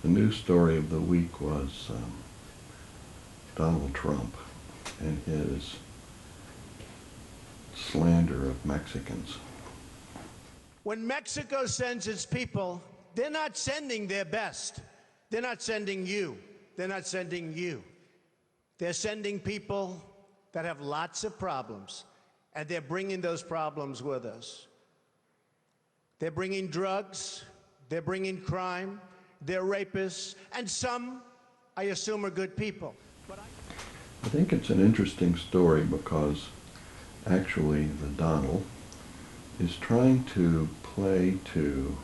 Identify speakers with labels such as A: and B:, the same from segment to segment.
A: The news story of the week was Donald Trump and his slander of Mexicans.
B: When Mexico sends its people, they're not sending their best. They're not sending you. They're not sending you. They're sending people that have lots of problems, and they're bringing those problems with us. They're bringing drugs, they're bringing crime, they're rapists, and some, I assume, are good people.
A: I think it's an interesting story because actually the Donald is trying to play to,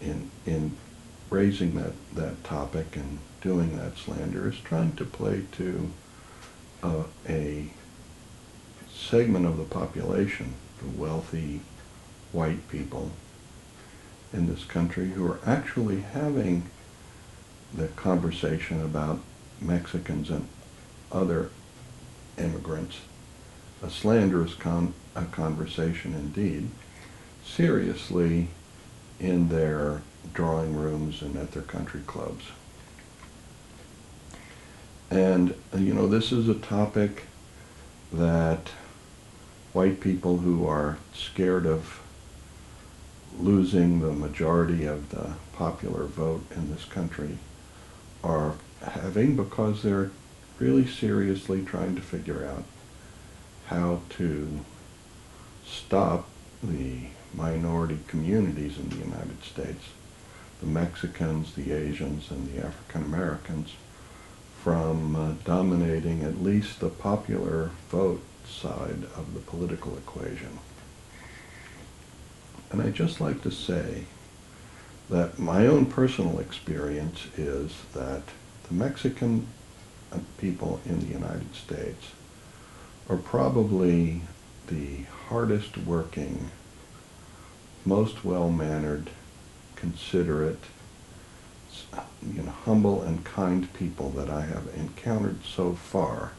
A: in raising that topic and doing that slander, is trying to play to a segment of the population, the wealthy white people in this country who are actually having the conversation about Mexicans and other immigrants, a slanderous conversation indeed, seriously in their drawing rooms and at their country clubs. And, this is a topic that white people who are scared of losing the majority of the popular vote in this country are having, because they're really seriously trying to figure out how to stop the minority communities in the United States, the Mexicans, the Asians, and the African Americans, from dominating at least the popular vote side of the political equation. And I'd just like to say that my own personal experience is that the Mexican people in the United States are probably the hardest working, most well-mannered, considerate, humble and kind people that I have encountered so far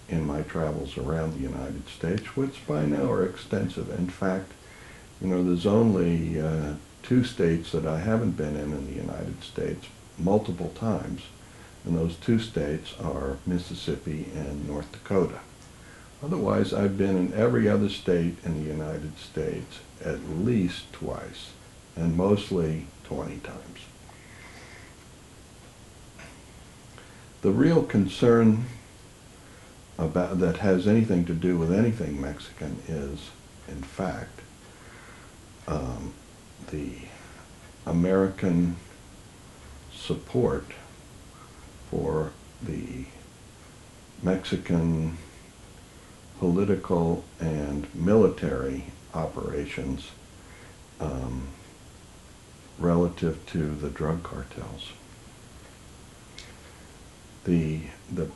A: in my travels around the United States, which by now are extensive. In fact, there's only 2 states that I haven't been in the United States multiple times, and those 2 states are Mississippi and North Dakota. Otherwise, I've been in every other state in the United States at least twice, and mostly 20 times. The real concern about that has anything to do with anything Mexican is, in fact, the American support for the Mexican political and military operations relative to the drug cartels. The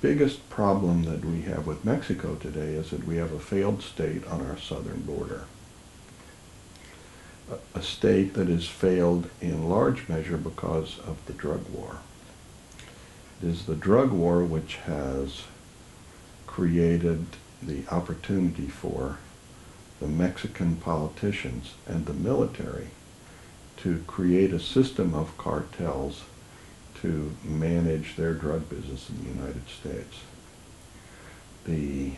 A: biggest problem that we have with Mexico today is that we have a failed state on our southern border. A state that has failed in large measure because of the drug war. It is the drug war which has created the opportunity for the Mexican politicians and the military to create a system of cartels to manage their drug business in the United States. The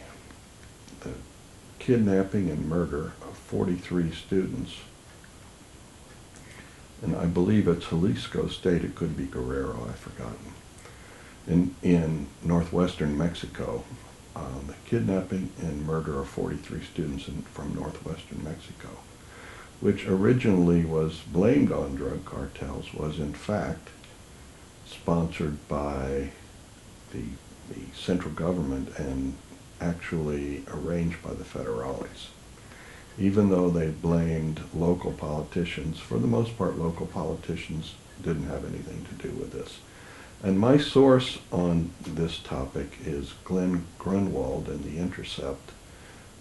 A: kidnapping and murder of 43 students, and I believe it's Jalisco State, it could be Guerrero, I've forgotten, in northwestern Mexico, the kidnapping and murder of 43 students from northwestern Mexico, which originally was blamed on drug cartels, was in fact sponsored by the central government and actually arranged by the federales. Even though they blamed local politicians, for the most part local politicians didn't have anything to do with this. And my source on this topic is Glenn Grunwald, and The Intercept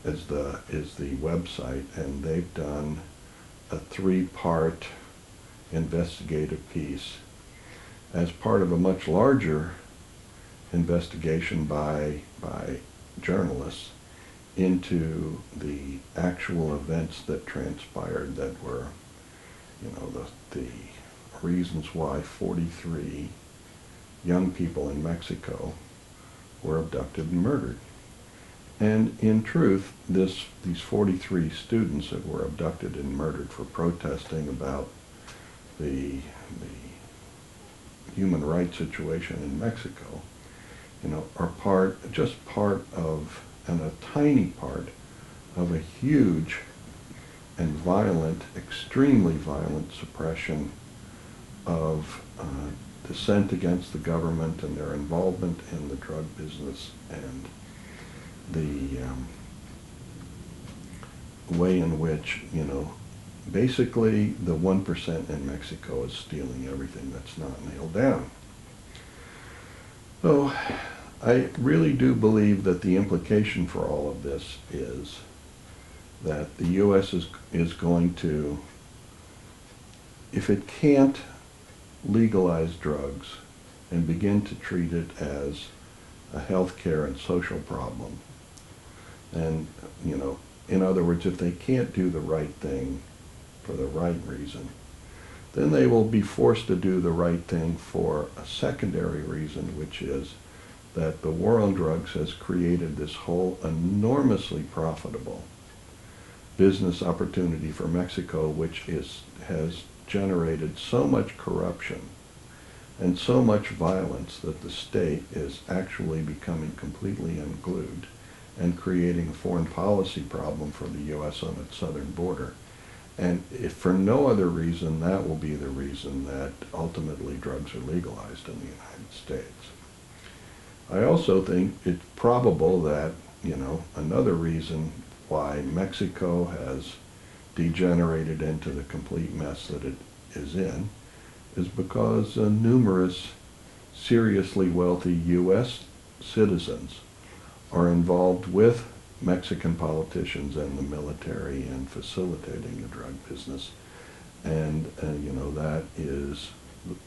A: is the website, and they've done a 3-part investigative piece as part of a much larger investigation by journalists into the actual events that transpired that were, the reasons why 43 young people in Mexico were abducted and murdered. And in truth, these 43 students that were abducted and murdered for protesting about the human rights situation in Mexico, are just part of, and a tiny part of a huge and violent, extremely violent suppression of dissent against the government and their involvement in the drug business and the way in which, basically the 1% in Mexico is stealing everything that's not nailed down. So I really do believe that the implication for all of this is that the U.S. is going to, if it can't legalize drugs and begin to treat it as a healthcare and social problem, and, in other words, if they can't do the right thing for the right reason, then they will be forced to do the right thing for a secondary reason, which is that the war on drugs has created this whole enormously profitable business opportunity for Mexico, which has generated so much corruption and so much violence that the state is actually becoming completely unglued and creating a foreign policy problem for the U.S. on its southern border. And if for no other reason, that will be the reason that ultimately drugs are legalized in the United States. I also think it's probable that, another reason why Mexico has degenerated into the complete mess that it is in is because numerous seriously wealthy U.S. citizens are involved with Mexican politicians and the military in facilitating the drug business. And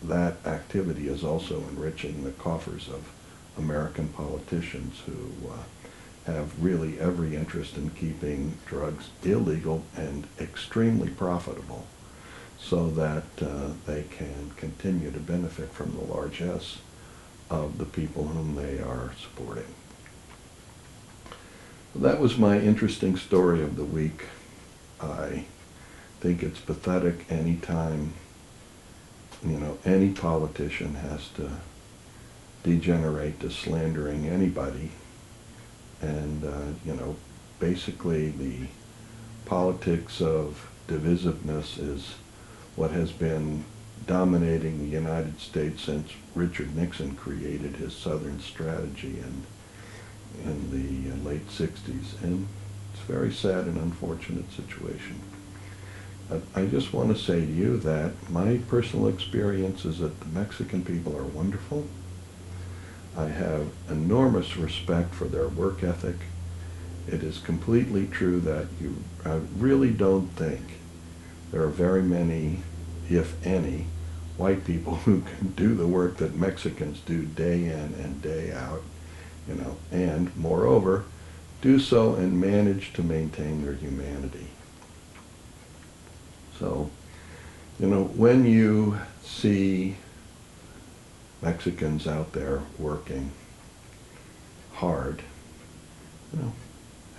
A: that activity is also enriching the coffers of American politicians who have really every interest in keeping drugs illegal and extremely profitable so that they can continue to benefit from the largesse of the people whom they are supporting. That was my interesting story of the week. I think it's pathetic anytime, any politician has to degenerate to slandering anybody. And, basically the politics of divisiveness is what has been dominating the United States since Richard Nixon created his Southern strategy in the late 60s. And it's a very sad and unfortunate situation. I just want to say to you that my personal experience is that the Mexican people are wonderful. I have enormous respect for their work ethic. It is completely true that I really don't think there are very many, if any, white people who can do the work that Mexicans do day in and day out, and moreover, do so and manage to maintain their humanity. So, when you see Mexicans out there working hard,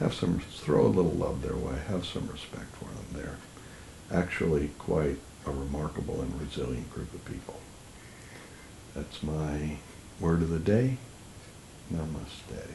A: throw a little love their way, have some respect for them. They're actually quite a remarkable and resilient group of people. That's my word of the day. Namaste.